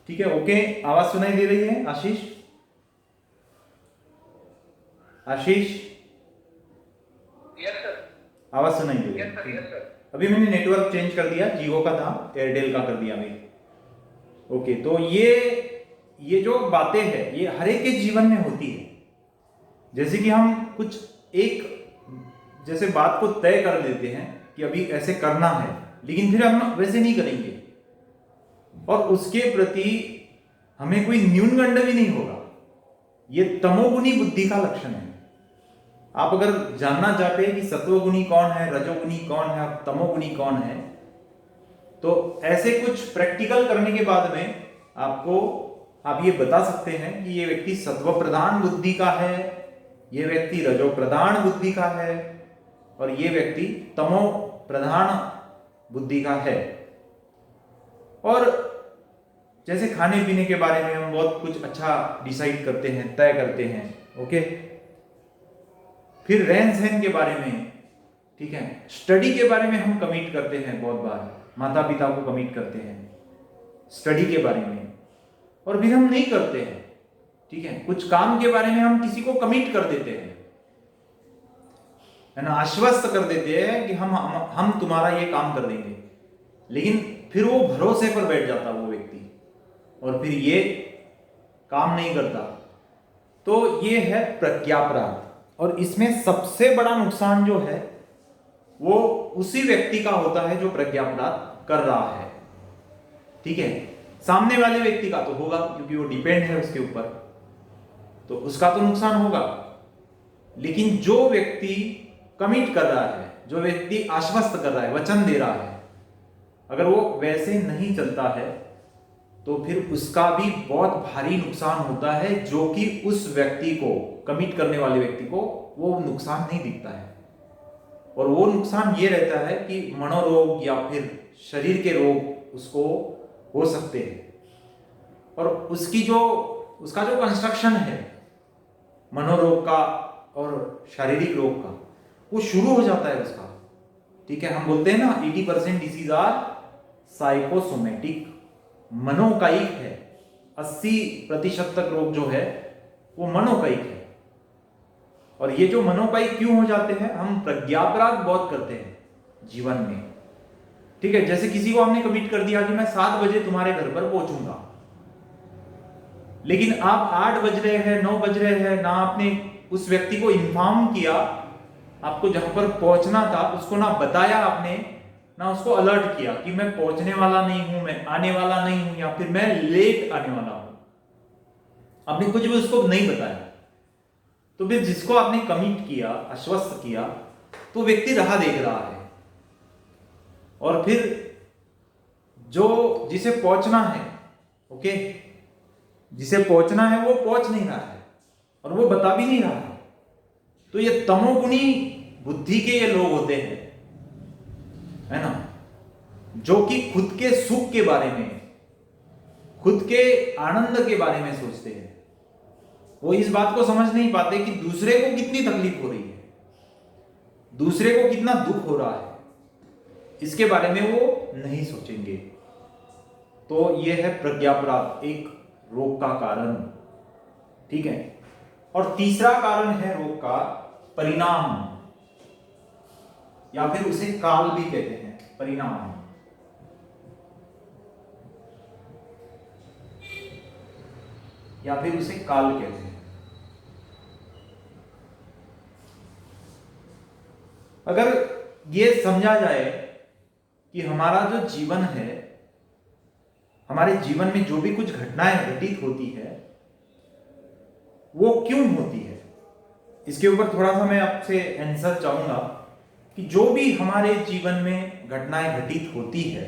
ठीक है, ओके। आवाज सुनाई दे रही है आशीष? आशीष, यस सर। आवाज सुनाई दे रही यस सर। है? Yes sir. अभी मैंने नेटवर्क चेंज कर दिया, जियो का था एयरटेल का कर दिया अभी। ओके, तो ये जो बातें हैं ये हर एक के जीवन में होती है। जैसे कि हम कुछ एक जैसे बात को तय कर देते हैं कि अभी ऐसे करना है, लेकिन फिर हम वैसे नहीं करेंगे और उसके प्रति हमें कोई न्यूनगंड भी नहीं होगा। ये तमोगुनी बुद्धि का लक्षण है। आप अगर जानना चाहते हैं कि सत्वगुणी कौन है, रजोगुणी कौन है और तमोगुणी कौन है, तो ऐसे कुछ प्रैक्टिकल करने के बाद में आपको आप ये बता सकते हैं कि ये व्यक्ति सत्व प्रधान बुद्धि का है, ये व्यक्ति रजो प्रधान बुद्धि का है और ये व्यक्ति तमो प्रधान बुद्धि का है। और जैसे खाने पीने के बारे में हम बहुत कुछ अच्छा डिसाइड करते हैं, तय करते हैं, ओके। फिर रहन सहन के बारे में, ठीक है, स्टडी के बारे में हम कमिट करते हैं, बहुत बार माता पिता को कमिट करते हैं स्टडी के बारे में, और फिर हम नहीं करते हैं, ठीक है। कुछ काम के बारे में हम किसी को कमिट कर देते हैं, है ना, आश्वस्त कर देते हैं कि हम तुम्हारा ये काम कर देंगे, लेकिन फिर वो भरोसे पर बैठ जाता वो व्यक्ति और फिर ये काम नहीं करता। तो ये है प्रज्ञापराध, और इसमें सबसे बड़ा नुकसान जो है वो उसी व्यक्ति का होता है जो प्रज्ञापराध कर रहा है, ठीक है। सामने वाले व्यक्ति का तो होगा क्योंकि वो डिपेंड है उसके ऊपर, तो उसका तो नुकसान होगा, लेकिन जो व्यक्ति कमिट कर रहा है, जो व्यक्ति आश्वस्त कर रहा है, वचन दे रहा है, अगर वो वैसे नहीं चलता है तो फिर उसका भी बहुत भारी नुकसान होता है, जो कि उस व्यक्ति को, कमिट करने वाले व्यक्ति को वो नुकसान नहीं दिखता है। और वो नुकसान ये रहता है कि मनोरोग या फिर शरीर के रोग उसको हो सकते हैं, और उसका जो कंस्ट्रक्शन है मनोरोग का और शारीरिक रोग का, वो शुरू हो जाता है उसका, ठीक है। हम बोलते हैं ना 80% डिसीज आर साइकोसोमेटिक, मनोकायिक है। 80% तक रोग जो है वो मनोकायिक है। और ये जो मनोकायिक क्यों हो जाते हैं, हम प्रज्ञापराध बहुत करते हैं जीवन में, ठीक है। जैसे किसी को हमने कमिट कर दिया कि मैं 7 बजे तुम्हारे घर पर पहुंचूंगा, लेकिन आप 8 बज रहे हैं, 9 बज रहे हैं, ना आपने उस व्यक्ति को इन्फॉर्म किया, आपको जहां पर पहुंचना था उसको ना बताया आपने, ना उसको अलर्ट किया कि मैं पहुंचने वाला नहीं हूं, मैं आने वाला नहीं हूं, या फिर मैं लेट आने वाला हूं, आपने कुछ भी उसको नहीं बताया। तो फिर जिसको आपने कमिट किया, आश्वस्त किया, तो व्यक्ति राह देख रहा है, और फिर जो जिसे पहुंचना है, ओके, जिसे पहुंचना है वो पहुंच नहीं रहा है और वो बता भी नहीं रहा है। तो ये तमोगुणी बुद्धि के ये लोग होते हैं, है ना, जो कि खुद के सुख के बारे में, खुद के आनंद के बारे में सोचते हैं। वो इस बात को समझ नहीं पाते कि दूसरे को कितनी तकलीफ हो रही है, दूसरे को कितना दुख हो रहा है, इसके बारे में वो नहीं सोचेंगे। तो ये है प्रज्ञापराध, एक रोग का कारण, ठीक है। और तीसरा कारण है रोग का परिणाम, या फिर उसे काल भी कहते हैं, परिणाम। या फिर उसे काल कहते हैं। अगर ये समझा जाए कि हमारा जो जीवन है, हमारे जीवन में जो भी कुछ घटनाएं घटित होती है वो क्यों होती है, इसके ऊपर थोड़ा सा मैं आपसे आंसर चाहूंगा कि जो भी हमारे जीवन में घटनाएं घटित होती है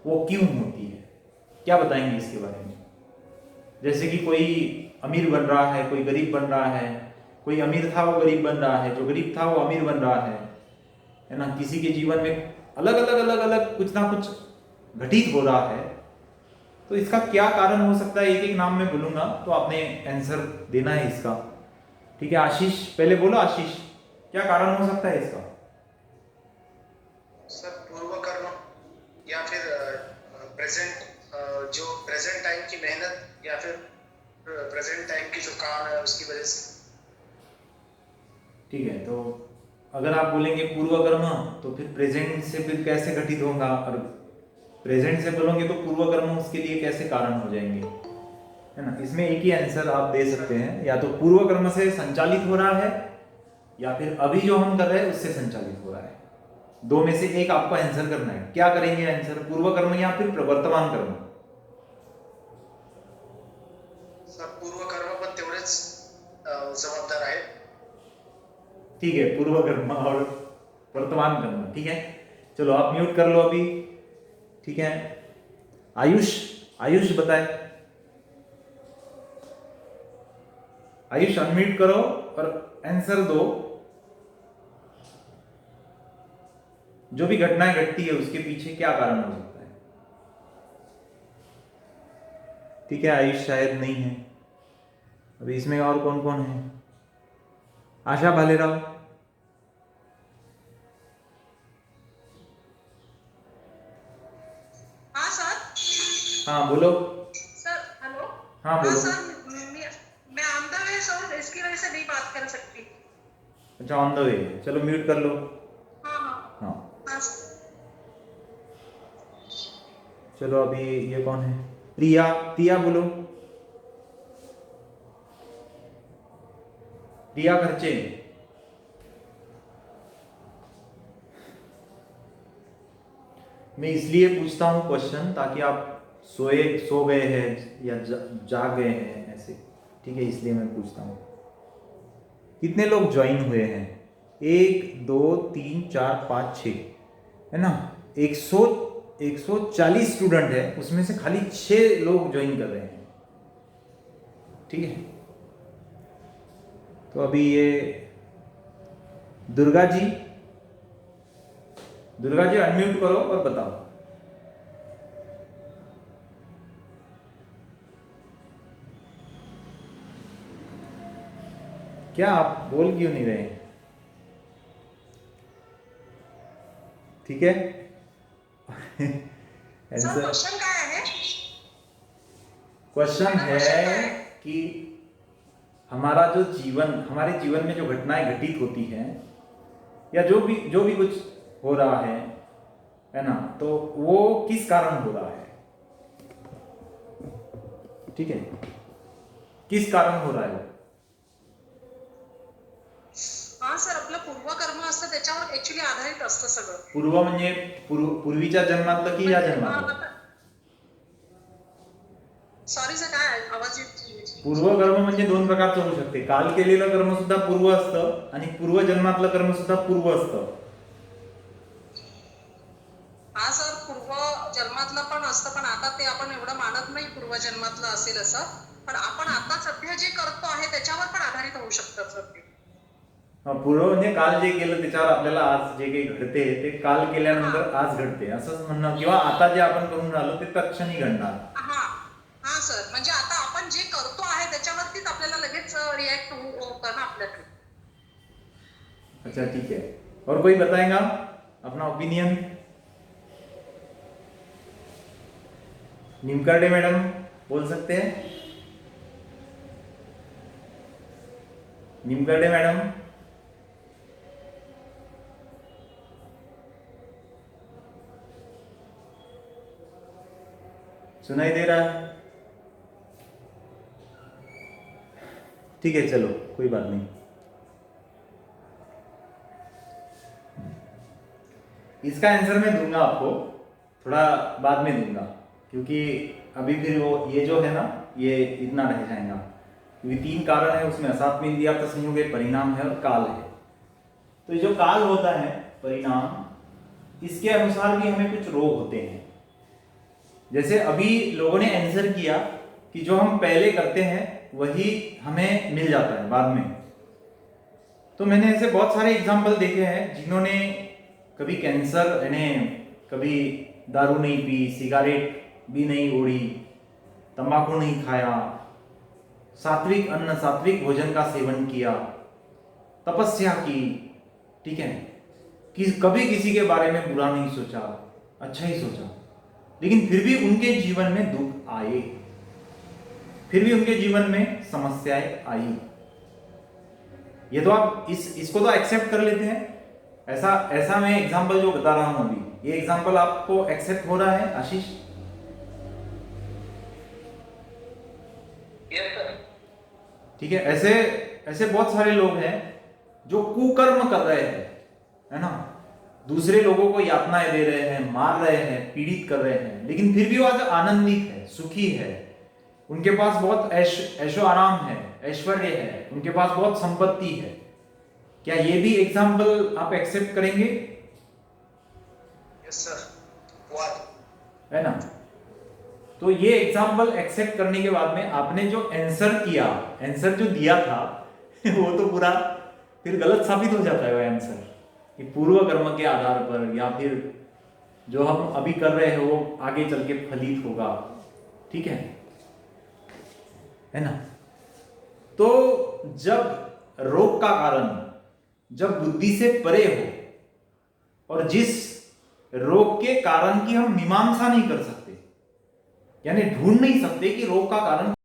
वो क्यों होती है। क्या बताएंगे इसके बारे में? जैसे कि कोई अमीर बन रहा है, कोई गरीब बन रहा है, कोई अमीर था वो गरीब बन रहा है, जो गरीब था वो अमीर बन रहा है ना। किसी के जीवन में अलग अलग कुछ ना कुछ घटित हो रहा है, तो इसका क्या कारण हो सकता है, एक एक नाम में बोलूंगा तो आपने आंसर देना है इसका, ठीक है। आशीष पहले बोलो, आशीष क्या कारण हो सकता है इसका? सर पूर्व कर्म या फिर प्रेजेंट जो प्रेजेंट टाइम की मेहनत या फिर प्रेजेंट टाइम की जो काम है उसकी वजह से। ठीक है, तो अगर आप बोलेंगे पूर्व कर्म तो फिर प्रेजेंट से फिर कैसे घटित होगा, और प्रेजेंट से बोलोगे तो पूर्व कर्म उसके लिए कैसे कारण हो जाएंगे, है ना। इसमें एक ही आंसर आप दे सकते हैं, या तो पूर्व कर्म से संचालित हो रहा है या फिर अभी जो हम कर रहे हैं उससे संचालित हो रहा है। दो में से एक आपको आंसर करना है। क्या करेंगे आंसर, पूर्व कर्म या फिर वर्तमान कर्म? सर पूर्व कर्म पण तेवढेच जबाबदार आहे। ठीक है, पूर्व कर्म और वर्तमान कर्म। ठीक है, चलो आप म्यूट कर लो अभी। ठीक है, आयुष, आयुष बताए, आयुष अनम्यूट करो और आंसर दो। जो भी घटनाएं घटती है उसके पीछे क्या कारण हो सकता है? ठीक है, आयुष शायद नहीं है अभी। इसमें और कौन कौन है? आशा भालेराव, हाँ सर। हाँ बोलो। Sir hello. हाँ हाँ बोलो। सर, मैं ऑन द वे सर, इसकी वजह से नहीं बात कर सकती। अच्छा, ऑन द वे, चलो म्यूट कर लो। हाँ हाँ हाँ हाँ सर। चलो, अभी ये कौन है? प्रिया, प्रिया बोलो। प्रिया खर्चे। मैं इसलिए पूछता हूँ क्वेश्चन ताकि आप सो गए हैं या जाग गए हैं ऐसे। ठीक है, इसलिए मैं पूछता हूँ। कितने लोग ज्वाइन हुए हैं? 1 2 3 4 5 6, है ना। 140 स्टूडेंट है, उसमें से खाली 6 लोग ज्वाइन कर रहे हैं। ठीक है, तो अभी ये दुर्गा जी, दुर्गा जी अनम्यूट करो और बताओ। क्या आप बोल क्यों नहीं रहे? ठीक है। सर आंसर, क्वेश्चन क्या है? क्वेश्चन मेरा question क्या है है? कि हमारा जो जीवन, हमारे जीवन में जो घटनाएं घटित होती हैं या जो भी कुछ हो रहा है ना, तो वो किस कारण हो रहा है? ठीक है, किस कारण हो रहा है? हाँ सर, आपलं पूर्वकर्म असतं त्याच्यावर ऍक्च्युली आधारित असतं सगळं। पूर्व म्हणजे पूर्वीच्या जन्मातलं की या जन्मातलं? सॉरी सर, काय आवाज येत नाहीये. पूर्व कर्म म्हणजे दोन प्रकारचं होऊ शकते. काल केलेलं कर्म सुद्धा पूर्व असतं आणि पूर्व जन्मातलं कर्म सुद्धा पूर्व असतं. हा सर, पूर्व जन्मातलं पण असतं, पण आता ते आपण एवढं मानत नाही पूर्व जन्मातलं असेल असं. पण आपण आता सध्या जे करतो आहे त्याच्यावर पण आधारित होऊ शकतं सर ते. पूर्व म्हणजे काल जे केलं त्याच्यावर आपल्याला आज जे काही घडते ते काल केल्यानंतर आज घडते असंच म्हणणं, किंवा आता जे आपण करून राहिलो ते तत्क्षणी घडणार. हा हा सर, म्हणजे आता आपण जे करतो आहे त्याच्यावरतीच आपल्याला लगेच रिॲक्ट होतं ना आपल्याकडे. अच्छा ठीक है, और कोई बताएगा अपना ओपिनियन? निमकरडे मैडम बोल सकते हैं? निमकरडे मैडम, सुनाई दे रहा है? ठीक है, चलो कोई बात नहीं। इसका आंसर मैं दूंगा आपको, थोड़ा बाद में दूंगा, क्योंकि अभी फिर वो ये जो है ना ये इतना रह जाएगा, क्योंकि 3 कारण है उसमें, असात्म इंद्रियार्थ संयोग है, परिणाम है और काल है। तो ये जो काल होता है, परिणाम, इसके अनुसार भी हमें कुछ रोग होते हैं। जैसे अभी लोगों ने आंसर किया कि जो हम पहले करते हैं वही हमें मिल जाता है बाद में। तो मैंने ऐसे बहुत सारे एग्जाम्पल देखे हैं जिन्होंने कभी कैंसर, यानी कभी दारू नहीं पी, सिगारेट भी नहीं ओढ़ी, तंबाकू नहीं खाया, सात्विक अन्न, सात्विक भोजन का सेवन किया, तपस्या की, ठीक है, कि कभी किसी के बारे में बुरा नहीं सोचा, अच्छा ही सोचा, लेकिन फिर भी उनके जीवन में दुख आए, फिर भी उनके जीवन में समस्याएं आई। ये तो आप इसको तो एक्सेप्ट कर लेते हैं। ऐसा मैं एग्जांपल जो बता रहा हूं अभी, ये एग्जांपल आपको एक्सेप्ट हो रहा है आशीष? Yes sir. ठीक है। ऐसे ऐसे बहुत सारे लोग हैं जो कुकर्म कर रहे हैं, है ना, दूसरे लोगों को यातनाएं दे रहे हैं, मार रहे हैं, पीड़ित कर रहे हैं, लेकिन फिर भी वो आज आनंदित है, सुखी है, उनके पास बहुत ऐशो आराम है, ऐश्वर्य है, उनके पास बहुत संपत्ति है। क्या ये भी एग्जाम्पल आप एक्सेप्ट करेंगे? Yes sir, what? है ना। तो ये एग्जाम्पल एक्सेप्ट करने के बाद में आपने जो आंसर जो दिया था वो तो पूरा फिर गलत साबित हो जाता है वो आंसर, कि पूर्व कर्म के आधार पर या फिर जो हम अभी कर रहे हैं वो आगे चल के फलित होगा। ठीक है ना। तो जब रोग का कारण जब बुद्धि से परे हो और जिस रोग के कारण की हम मीमांसा नहीं कर सकते, यानी ढूंढ नहीं सकते कि रोग का कारण